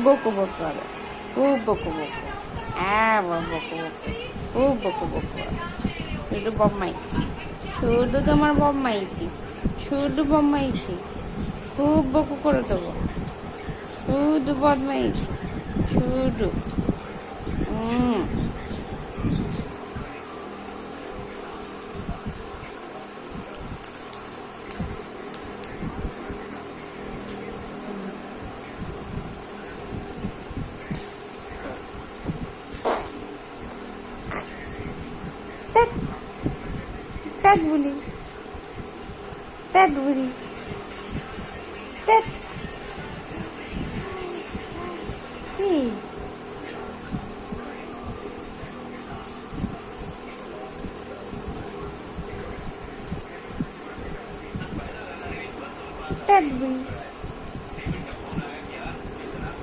বকু বকু করে, খুব বকু বকু, হ্যাঁ বকু বকু, খুব বকু বকু করে। শুধু বম্মাইছি, শুধু তোমার বম্মাইছি, শুধু বম্মাইছি, খুব বকু করে দেবো, শুধু বদমাইছি, শুধু ত্যাট ত্যাট বলি, ত্যাট বলি, ত্যাট কি